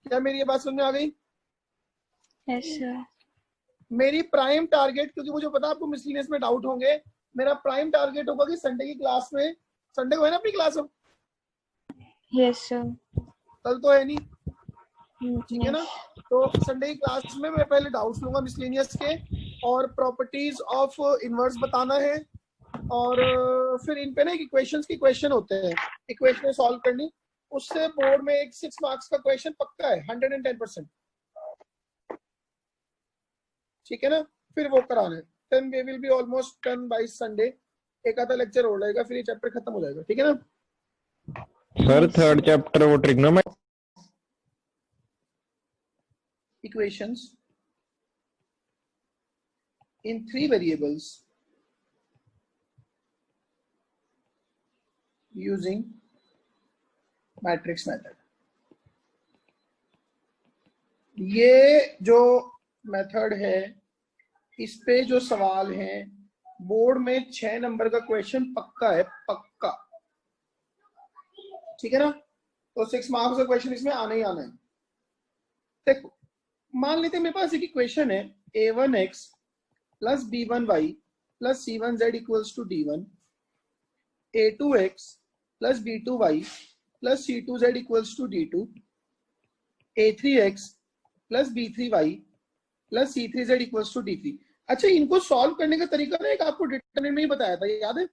क्या मेरी ये बात समझ में आ गई? Yes sir. मेरी प्राइम टारगेट, क्योंकि मुझे पता है आपको मिसलिनियस में डाउट होंगे, मेरा प्राइम टारगेट होगा कि संडे की क्लास में, संडे को है ना अपनी क्लास? अब यस सर। कल तो है नहीं, ठीक है ना? यस। तो संडे की क्लास में मैं पहले डाउट्स लूंगा मिसलिनियस के, और प्रॉपर्टीज ऑफ इनवर्स बताना है, और फिर इन पे ना इक्वेशंस की क्वेश्चन होते हैं, इक्वेशन सॉल्व करनी, उससे बोर्ड में एक 6 मार्क्स का क्वेश्चन पक्का है, 110%, ठीक है ना? फिर वो कराना है, then we will be almost done by Sunday. एक आधा लेक्चर हो जाएगा, फिर ये चैप्टर खत्म हो जाएगा, ठीक है ना? सर थर्ड चैप्टर वो ट्रिग्नोमेट्री इक्वेशंस इन 3 वेरिएबल्स यूजिंग मैट्रिक्स मेथड। ये जो मेथड है, इस पे जो सवाल है बोर्ड में 6 नंबर का क्वेश्चन पक्का है, पक्का, ठीक है ना? तो 6 मार्क्स का क्वेश्चन इसमें आना ही आना है। देखो मान लेते हैं मेरे पास एक इक्वेशन है, a1x plus b1y plus c1z equals to d1, a2x plus b2y plus c2z equals to d2, a3x plus b3y plus c3z equals to d3। अच्छा, इनको सॉल्व करने का तरीका ना एक आपको डिटरमिनेंट में ही बताया था, याद है?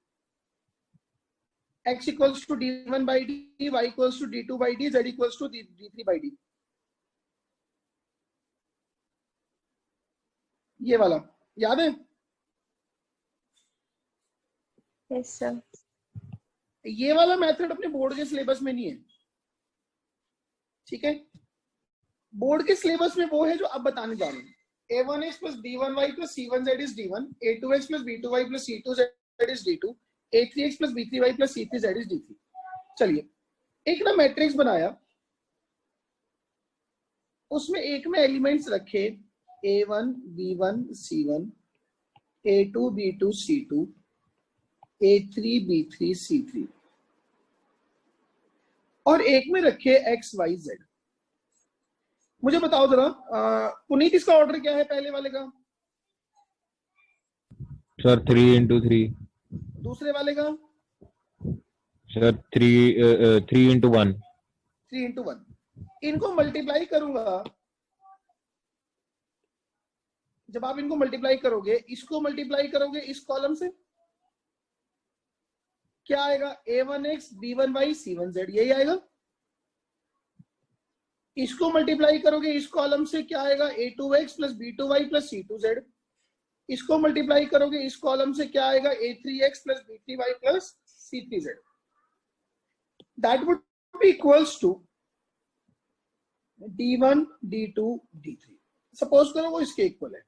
x equals to d1 by d, y equals to d2 by d, z equals to d3 by d, ये वाला याद है? Yes sir. ये वाला मेथड अपने बोर्ड के सिलेबस में नहीं है, ठीक है? बोर्ड के सिलेबस में वो है जो अब बताने जा रहे हैं, a1x plus b1y plus c1z is d1, a2x plus b2y plus c2z is d2, a3x plus b3y plus c3z is d3। चलिए एक ना मैट्रिक्स बनाया, उसमें एक में एलिमेंट्स रखे a1 b1 c1, a2 b2 c2, a3 b3 c3, और एक में रखे x y z। मुझे बताओ जरा पुनीत, इसका ऑर्डर क्या है पहले वाले का? Sir 3 into 3। दूसरे वाले का? Sir 3 into 1। 3 into 1। इनको मल्टीप्लाई करूंगा, जब आप इनको मल्टीप्लाई करोगे, इसको मल्टीप्लाई करोगे इस कॉलम से, क्या आएगा? a1x b1y c1z, यही आएगा। इसको मल्टीप्लाई करोगे इस कॉलम से, क्या आएगा? a2x plus b2y plus c2z। इसको मल्टीप्लाई करोगे इस कॉलम से, क्या आएगा? a3x plus b3y plus c3z। That would be equals to d1 d2 d3। Suppose करो वो इसके इक्वल है,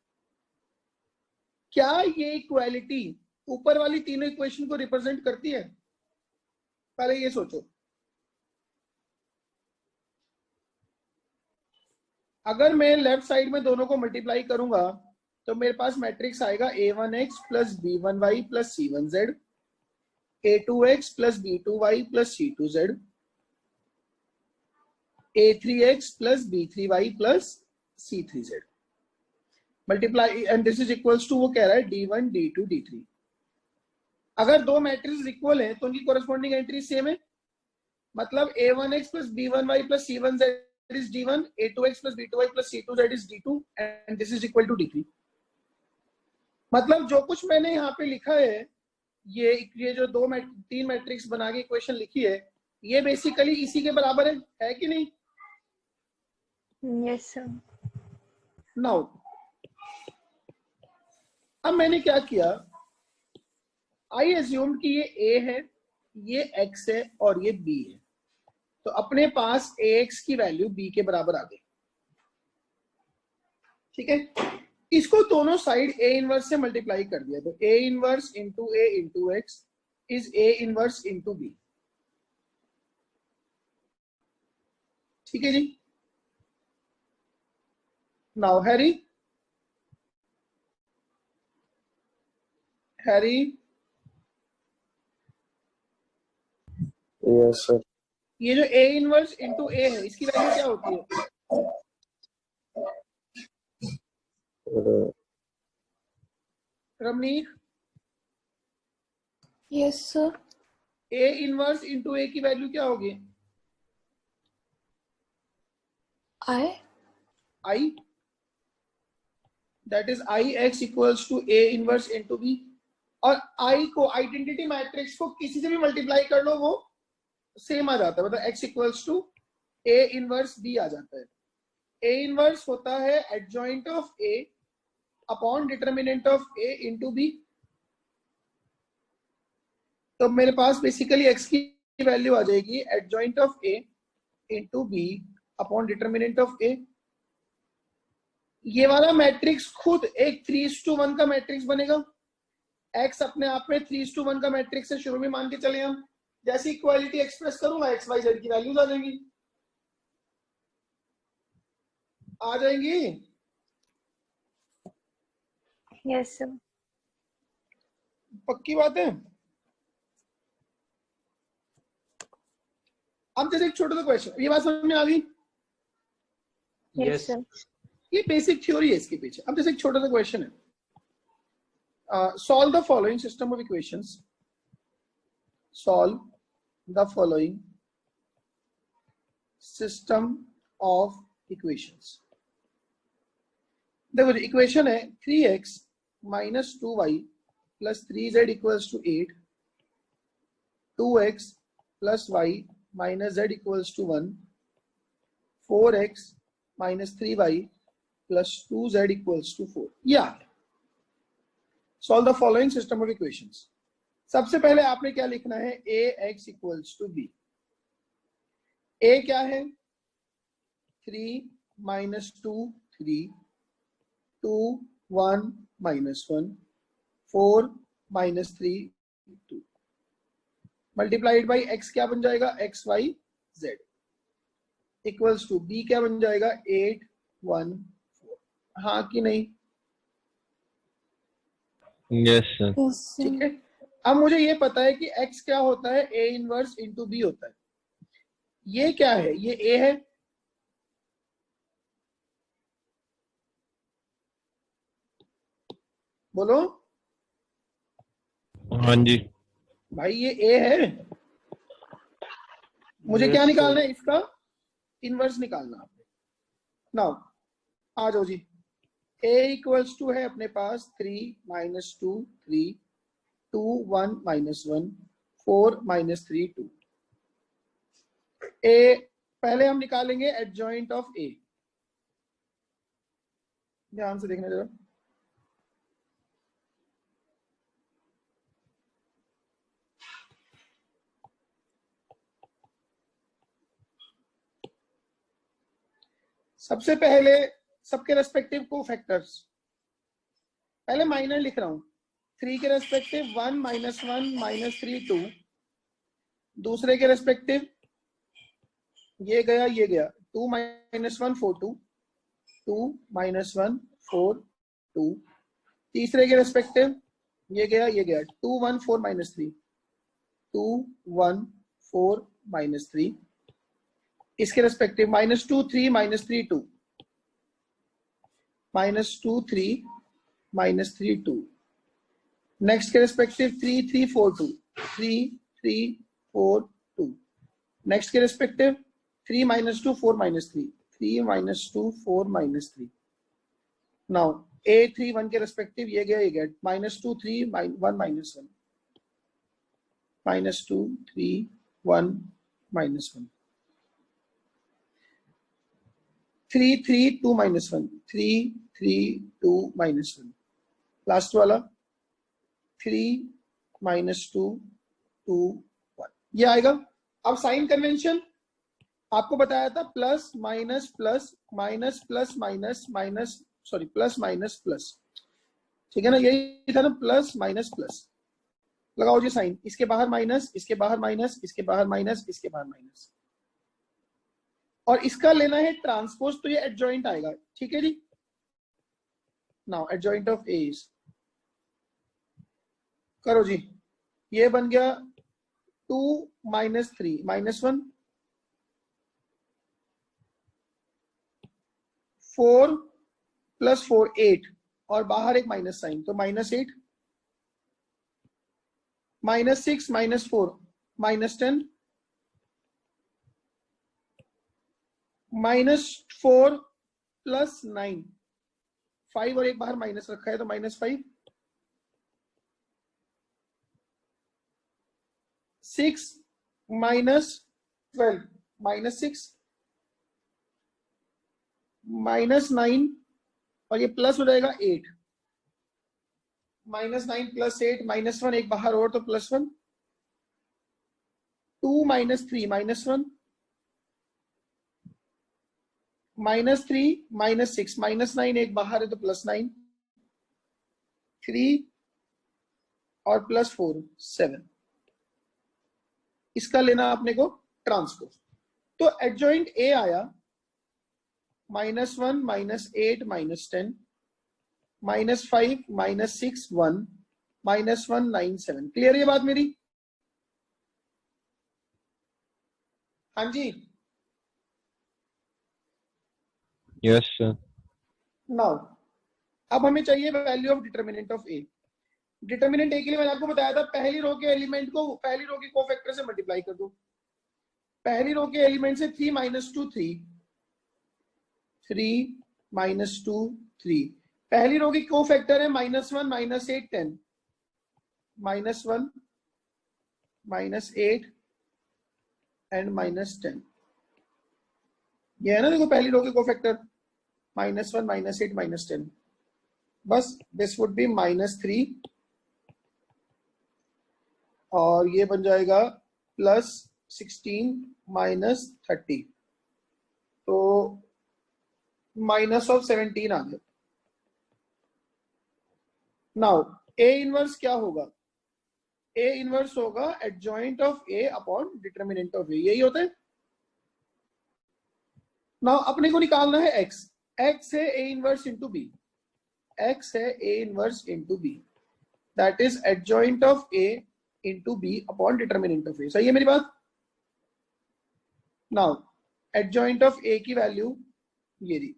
क्या ये इक्वालिटी ऊपर वाली तीनों इक्वेशन को रिप्रेजेंट करती है? पहले ये सोचो। अगर मैं लेफ्ट साइड में दोनों को मल्टीप्लाई करूंगा तो मेरे पास मैट्रिक्स आएगा a1x plus b1y plus c1z, a2x plus b2y plus c2z, a3x plus b3y plus c3z multiply, and this is equals to, वो कह रहा है d1 d2 d3। अगर दो मैट्रिक्स इक्वल हैं तो उनकी कोरस्पॉन्डिंग एंट्री सेम है, मतलब a1x plus b1y plus c1z is d1, a2x plus b2y plus c2z is d2 and this is equal to d3। मतलब जो कुछ मैंने यहाँ पे लिखा है, ये जो तीन मैट्रिक्स बना के इक्वेशन लिखी है, ये बेसिकली इसी के बराबर है कि नहीं? Yes sir. नाउ अब मैंने क्या किया, आई एज्यूम कि ये a है, ये x है और ये b है, तो अपने पास ax की वैल्यू b के बराबर आ गई। ठीक है, इसको दोनों साइड a इनवर्स से मल्टीप्लाई कर दिया, तो a inverse into a into x is a inverse into b। ठीक है जी। Now Harry Yes, sir. ये जो a इनवर्स इंटू a है, इसकी वैल्यू क्या होती है? Ramneek, yes sir. a inverse into a की वैल्यू क्या होगी? I that is I X equals to a inverse into b। और i को, आइडेंटिटी मैट्रिक्स को किसी से भी मल्टीप्लाई कर लो वो सेम आ जाता है, मतलब x equals to a inverse b आ जाता है। a इनवर्स होता है adjoint of a upon determinant of a into b। तो मेरे पास बेसिकली x की वैल्यू आ जाएगी adjoint of a into b upon determinant of a। ये वाला मैट्रिक्स खुद एक 3:1 का मैट्रिक्स बनेगा। x अपने आप में 3:1 का मैट्रिक्स है, शुरू में मान के चले हम। जैसी इक्वालिटी एक्सप्रेस करूंगा एक्स वाई जेड की वैल्यूज आ जाएंगी, यस सर। पक्की बात है। अब जैसे एक छोटा सा क्वेश्चन, ये बात समझ में आ गई? Yes sir. ये बेसिक थ्योरी है इसके पीछे। अब जैसे एक छोटा सा क्वेश्चन है, solve the following system of equations, solve the following system of equations. देखो इक्वेशन है 3x minus 2y plus 3z equals to 8, 2x plus y minus z equals to 1, 4x minus 3y plus 2z equals to 4। या solve the following system of equations. सबसे पहले आपने क्या लिखना है, ax equals to b। a क्या है? 3 minus 2 3, 2 1 minus 1, 4 minus 3 2, multiplied by x क्या बन जाएगा, x y z equals to b क्या बन जाएगा, 8 1 4। हाँ कि नहीं? Yes sir. ठीक है। अब मुझे ये पता है कि x क्या होता है, a इनवर्स इंटू b होता है। ये क्या है, ये a है, बोलो हाँ जी। भाई ये a है। मुझे क्या निकालना है, इसका इनवर्स निकालना आपने। नाउ आ जाओ जी। a इक्वल्स टू है अपने पास 3 माइनस 2 3, 2 1 माइनस 1, 4 माइनस 3 2। a पहले हम निकालेंगे एडजॉइंट ऑफ a। ध्यान से देखना जरा। सबसे पहले सबके रेस्पेक्टिव को फैक्टर्स, पहले माइनर लिख रहा हूं, 3 के रेस्पेक्टिव 1 -1 -3 2, दूसरे के रेस्पेक्टिव ये गया 2 -1 4 2, 2 -1 4 2, तीसरे के रेस्पेक्टिव ये गया 2 1 4 -3, 2 1 4 -3, इसके रेस्पेक्टिव -2 3 -3 2, -2 3 -3 2, नेक्स्ट के रेस्पेक्टिव 3 3 4 2, 3 3 4 2, नेक्स्ट के रेस्पेक्टिव 3 -2 4 -3, 3 -2 4 -3. नाउ A 3 1 के रेस्पेक्टिव ये गया -2 3 1 -1, -2 3 1 -1, 3 3 2 -1, 3 3 2 -1, लास्ट वाला 3 -2 2 1, ये आएगा. अब साइन कन्वेंशन आपको बताया था plus minus plus minus plus minus minus sorry plus minus plus, ठीक है ना, यही था ना, प्लस माइनस प्लस. लगाओ जी साइन, इसके बाहर माइनस, इसके बाहर माइनस, इसके बाहर माइनस, इसके बाहर माइनस, और इसका लेना है ट्रांसपोज, तो ये एडजॉइंट आएगा. ठीक है जी. Now adjoint of A is, करो जी, ये बन गया 2 -3 -1, 4 + 4 8, और बाहर एक माइनस साइन, तो -8, -6 -4 -10, -4 + 9, 5 और एक बाहर माइनस रखा है तो -5, 6 -12 -6, -9 और ये प्लस हो जाएगा 8, -9 + 8 -1, एक बाहर और तो +1, 2 -3 -1, -3 -6 -9, एक बाहर है तो +9, 3 और +4 7. इसका लेना आपने को ट्रांसपोज. तो एडजॉइंट ए आया -1 -8 -10, -5 -6 1 -1 9 7. क्लियर ये बात मेरी? हाँ जी. Yes sir. नाउ अब हमें चाहिए value of determinant of A. Determinant A के लिए मैंने आपको बताया था पहली रो के एलिमेंट को पहली रो के कोफैक्टर से मल्टीप्लाई कर दो. पहली रो के एलिमेंट से 3 -2 3, 3 -2 3. पहली रो की कोफैक्टर है -1 -8 10, -1 -8 एंड -10. ये है ना, देखो पहली रो के कोफैक्टर -1 -8 -10. बस दिस वुड बी -3 और ये बन जाएगा +16 -30, तो -17 आ गया. नाउ ए इनवर्स क्या होगा? ए इनवर्स होगा adjoint of A upon determinant of A, यही होता है. नाउ अपने को निकालना है x. x है a inverse into B, x है a inverse into B, that is adjoint of a into B upon determinant of a. सही है मेरी बात? नाउ एडजॉइंट ऑफ a की वैल्यू ये रही,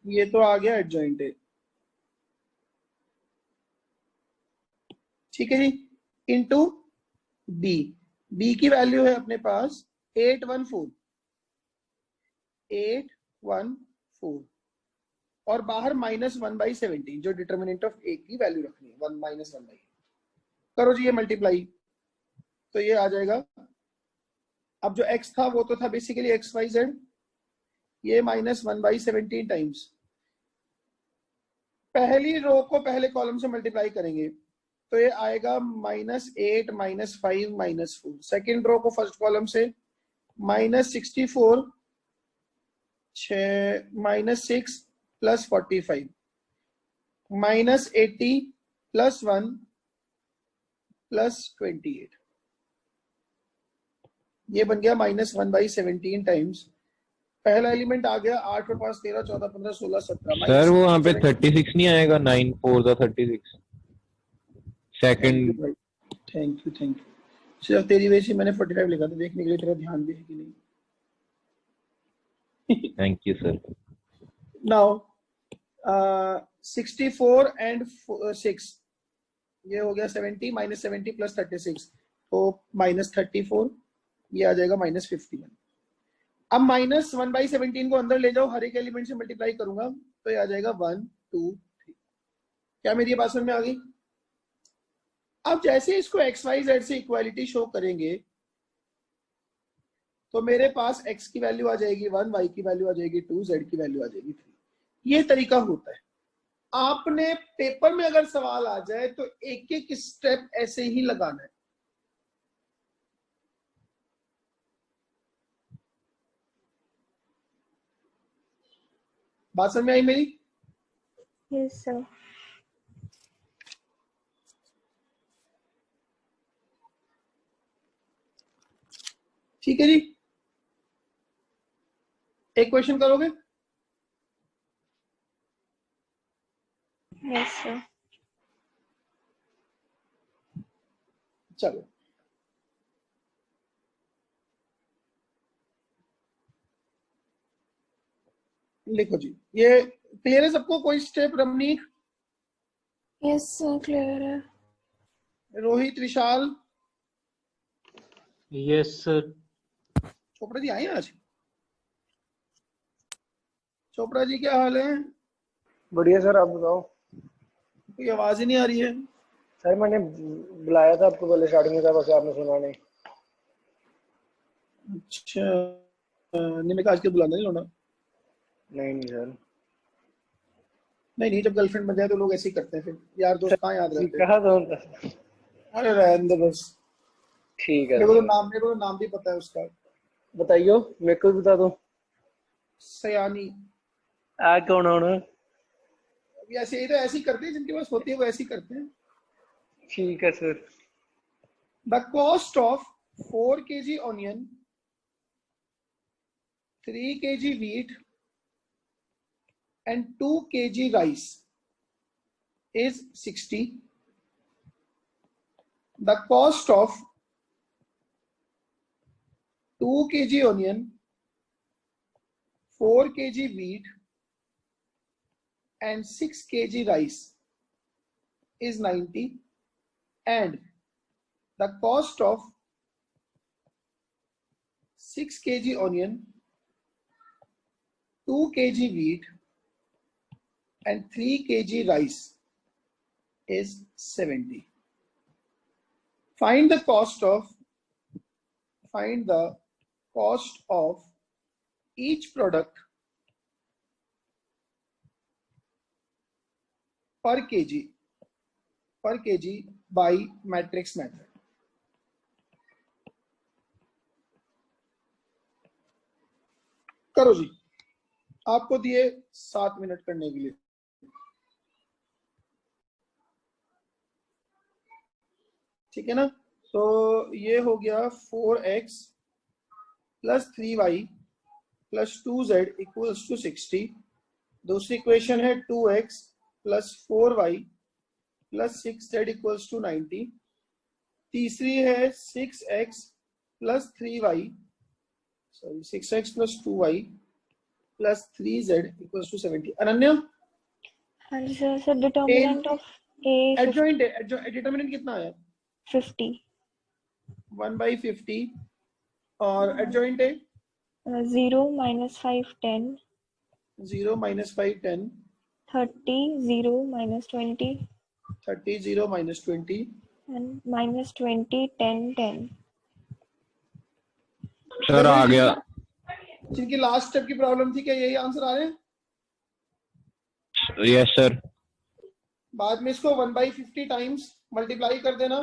ये तो आ गया एडजॉइंट है. ठीक है जी. इंटू बी, बी की वैल्यू है अपने पास 814 और बाहर -1/17, जो डिटर्मिनेंट ऑफ ए की वैल्यू रखनी है 1 -1/. करो जी ये मल्टीप्लाई, तो ये आ जाएगा. अब जो x था वो तो था बेसिकली XYZ, ये -1/17 टाइम्स. पहली रो को पहले कॉलम से मल्टीप्लाई करेंगे तो ये आएगा -8 -5 -4। सेकेंड रो को फर्स्ट कॉलम से -64 -6 + 45 -80 + 1 + 28। ये बन गया -1/17 टाइम्स। पहला एलिमेंट आ गया 8 और 5 13 14 15 16 17। सर वो वहाँ पे 36 नहीं आएगा? 9 4 द 36 सेकंड। Thank you. सिर्फ तेरी वजह से मैंने 45 लिखा था, देखने के लिए तेरा ध्यान भी है कि नहीं। Thank you sir. Now 64 and 6, ये हो गया 70 -70 + 36 तो -34, ये आ जाएगा -51। अब -1/17 को अंदर ले जाओ, हर एक एलिमेंट से मल्टीप्लाई करूंगा तो ये आ जाएगा 1 2 3। क्या मेरी बात समझ में आ गई? अब जैसे इसको XYZ से इक्वालिटी शो करेंगे तो मेरे पास x की वैल्यू आ जाएगी 1, y की वैल्यू आ जाएगी 2, z की वैल्यू आ जाएगी 3। ये तरीका होता है। आपने पेपर में अगर सवाल आ जाए तो एक एक स्टेप ऐसे ही लगाना है। बात समझ में आई मेरी? Yes sir. ठीक है जी, एक क्वेश्चन करोगे? Yes sir. चलो लिखो जी। ये क्लियर है सबको? कोई step? Ramnik, yes sir clear है। रोहित, विशाल, यस सर। चोपड़ा जी आए आज? चोपड़ा जी क्या हाल है? बढ़िया सर, आप बताओ। कोई आवाज ही नहीं आ रही है। सर मैंने बुलाया था आपको पहले स्टार्टिंग में था, बस आपने सुना नहीं। अच्छा, नहीं मैं आज के बुलाना नहीं होना। नहीं सर। नहीं, जब गर्लफ्रेंड बन जाए तो लोग ऐसे ही करते हैं, फिर यार दोस्त कहाँ याद रहते हैं। कहा तो अरे रहने दो बस। ठीक है। मेरे को तो नाम भी पता है उसका। बताइयो, मेरे को भी बता दो। सयानी। आ कौन होना? ऐसे ही तो ऐसे ही करते हैं, जिनके पास होती है वो ऐसे ही करते हैं। ठीक है sir. The cost of 4 kg onion, 3 kg wheat and 2 kg rice is 60. The cost of 2 kg onion, 4 kg wheat and 6 kg rice is 90, and the cost of 6 kg onion, 2 kg wheat and 3 kg rice is 70. Find the cost of each product per kg by matrix method. करो जी, आपको दिए 7 minute करने के लिए। ठीक है ना? तो ये हो गया 4x + 3y + 2z = 60। दूसरी इक्वेशन है 2x + 4y + 6z = 90। तीसरी है 6x + 3y, sorry 6x + 2y + 3z = 70। Ananya, हाँ जी sir. Sir determinant of A adjoint determinant कितना आया? 50। 1/50 और एडजॉइंट है 0 - 5 10, 0 - 5 10, 30 0 - 20 30 0 - 20 and -20 10 10। सर आ गया। जिनकी लास्ट स्टेप की प्रॉब्लम थी, क्या यही आंसर आ रहे हैं? Yes sir. बाद में इसको 1/50 टाइम्स मल्टीप्लाई कर देना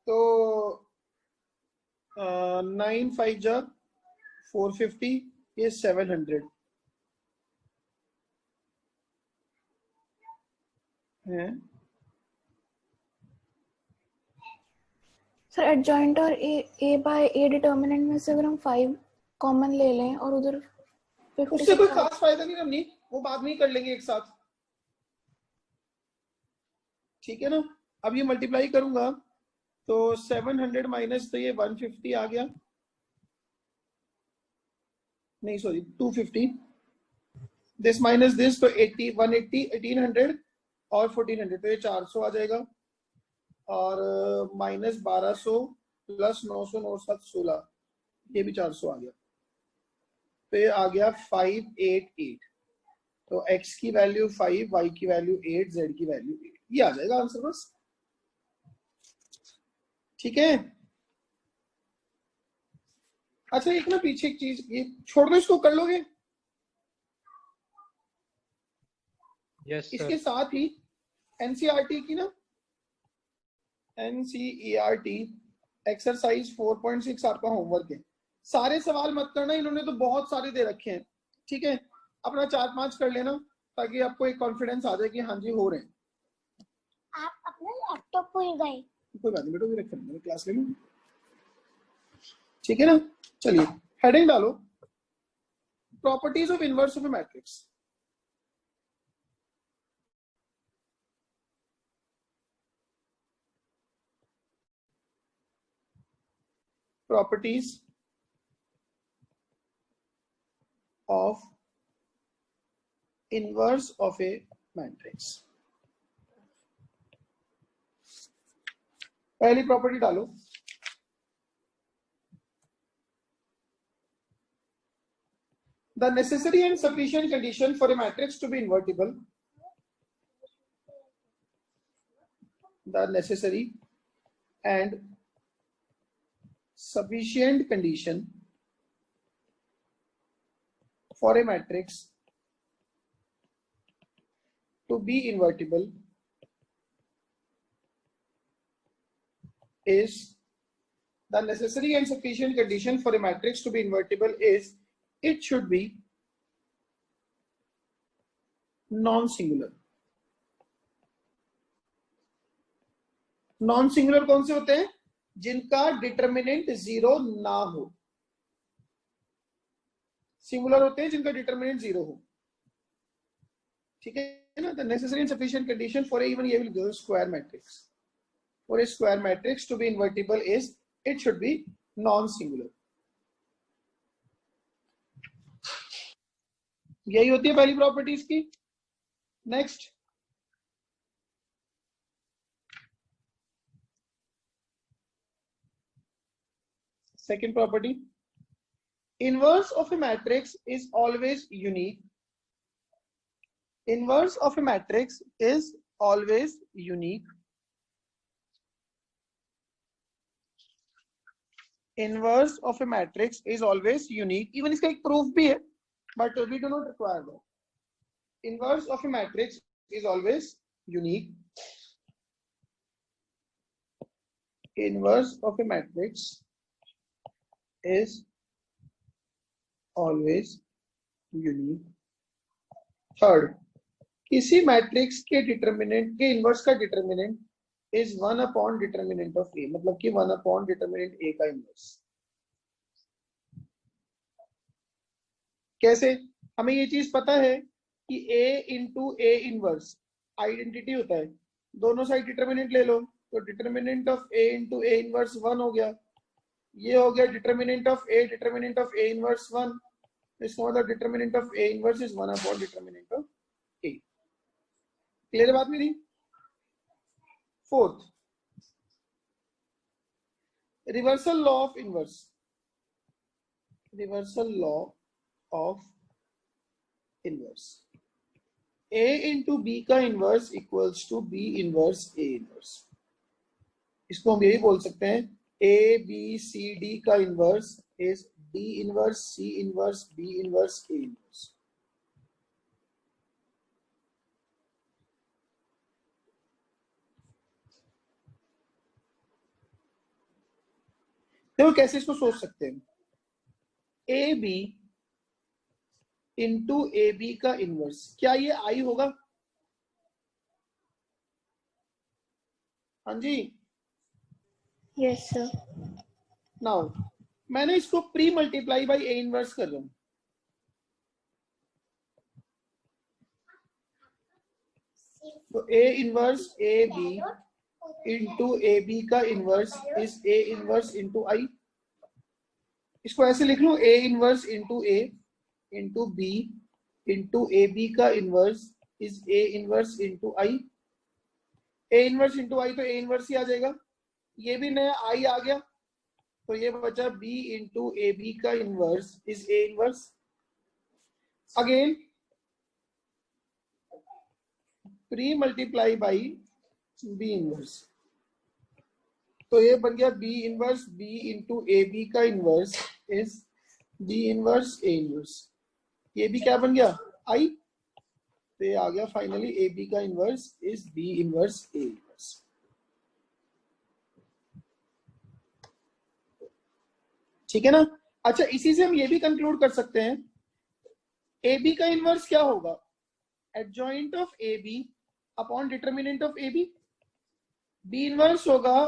तो 9 5 जा 450, ये 700 है। सर एडजॉइंट और ए बाय ए डिटर्मिनेंट में से अगर हम 5 कॉमन ले लें और उधर 50 उससे कोई खास फायदा नहीं रमनी, वो बाद में ही कर लेंगे एक साथ, ठीक है ना। अब ये मल्टीप्लाई करूंगा तो 700 माइनस, तो ये 150 आ गया, नहीं सॉरी 250, दिस माइनस दिस, तो 80 180 1800 और 1400, तो ये 400 आ जाएगा, और माइनस 1200 प्लस 900 9 7 16, ये भी 400 आ गया, तो ये आ गया 588। तो x की वैल्यू 5, y की वैल्यू 8, z की वैल्यू 8, ये आ जाएगा आंसर बस, ठीक है। अच्छा एक ना पीछे एक चीज, ये छोड़ दो, इसको कर लोगे। यस इसके साथ ही एनसीईआरटी की ना, एनसीईआरटी एक्सरसाइज 4.6 आपका होमवर्क है। सारे सवाल मत करना, इन्होंने तो बहुत सारे दे रखे हैं, ठीक है। अपना 4-5 कर लेना ताकि आपको एक कॉन्फिडेंस आ जाए कि हाँ जी हो रहे हैं। आप अपना लैपटॉप भूल गए। कोई बात नहीं बेटा, भी रख लेंगे, क्लास ले लूँ, ठीक है ना। चलिए हेडिंग डालो, properties of inverse of a matrix. Properties of inverse of a matrix. पहली प्रॉपर्टी डालो, the necessary and sufficient condition for a matrix to be invertible, the necessary and sufficient condition for a matrix to be invertible is, the necessary and sufficient condition for a matrix to be invertible is it should be non-singular। Non-singular कौन से होते हैं? जिनका determinant 0 ना हो। Singular होते हैं जिनका डिटर्मिनेंट 0 हो, ठीक है ना। The necessary and sufficient condition for even ये will give square matrix, for a square matrix to be invertible is it should be non singular. यही होती है पहली प्रॉपर्टीज की। Next, second property, inverse of a matrix is always unique। Inverse of a matrix is always unique। Inverse of a matrix is always unique। Even इसका एक proof भी है, but we do not require that। Inverse of a matrix is always unique। Inverse of a matrix is always unique। Third, किसी matrix के determinant के inverse का determinant is 1 upon determinant of A, मतलब कि 1 upon determinant ए का inverse. कैसे? हमें ये चीज पता है कि a into A inverse identity होता है, दोनों साइड डिटर्मिनेंट ले लो, तो determinant of a into A inverse 1 हो गया, ये हो गया determinant of A, determinant of A inverse 1, इसका मतलब determinant of A inverse is 1 upon determinant of A. Clear बात मेरी? Fourth, reversal law of inverse. Reversal law of inverse, a into B का inverse equals to B inverse A inverse. इसको हम यही बोल सकते हैं, ए बी सी डी का inverse is D inverse C inverse B inverse A inverse. देखो कैसे इसको सोच सकते हैं, A B into A B का इनवर्स, क्या ये आई होगा? हाँ जी। Yes sir. नाउ मैंने इसको pre multiply by A inverse कर रहा हूं, तो A inverse A B into A B का inverse is A inverse into I. इसको ऐसे लिख लूं, A inverse into A into B into A B का inverse is A inverse into I. A inverse into I तो A inverse ही आ जाएगा, ये भी नया आई आ गया, तो ये बचा बी इंटू ए बी का inverse is A inverse. Again pre multiply by B inverse, तो ये बन गया B inverse B into A B का inverse is B inverse A inverse. ये भी क्या बन गया? आई। तो ये आ गया फाइनली ए बी का inverse is B inverse A inverse. ठीक है ना? अच्छा, इसी से हम ये भी कंक्लूड कर सकते हैं, ए बी का इनवर्स क्या होगा? Adjoint of A B upon determinant of A B. B inverse होगा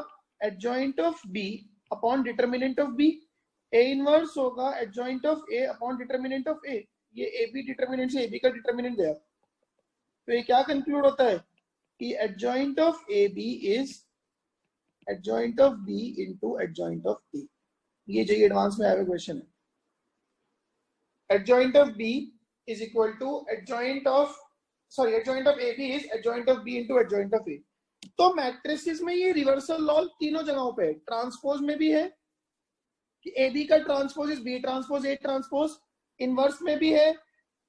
adjoint of B upon determinant of B. A inverse होगा adjoint of A upon determinant of A. ये A B determinant से ए B का determinant गया, तो ये क्या conclude होता है कि adjoint of A B is adjoint of B into adjoint of A. ये जो एडवांस में आया हुआ क्वेश्चन है, adjoint of B is equal to adjoint of adjoint of A B is adjoint of B into adjoint of A. तो matrices में ये reversal law तीनों जगहों पे है, ट्रांसपोज में भी है कि ए बी का transpose is B transpose A transpose, inverse में भी है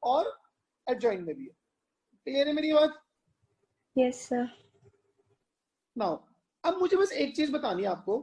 और एडजॉइंट में भी है। क्लियर है मेरी बात? Yes sir. नाउ अब मुझे बस एक चीज बतानी है आपको,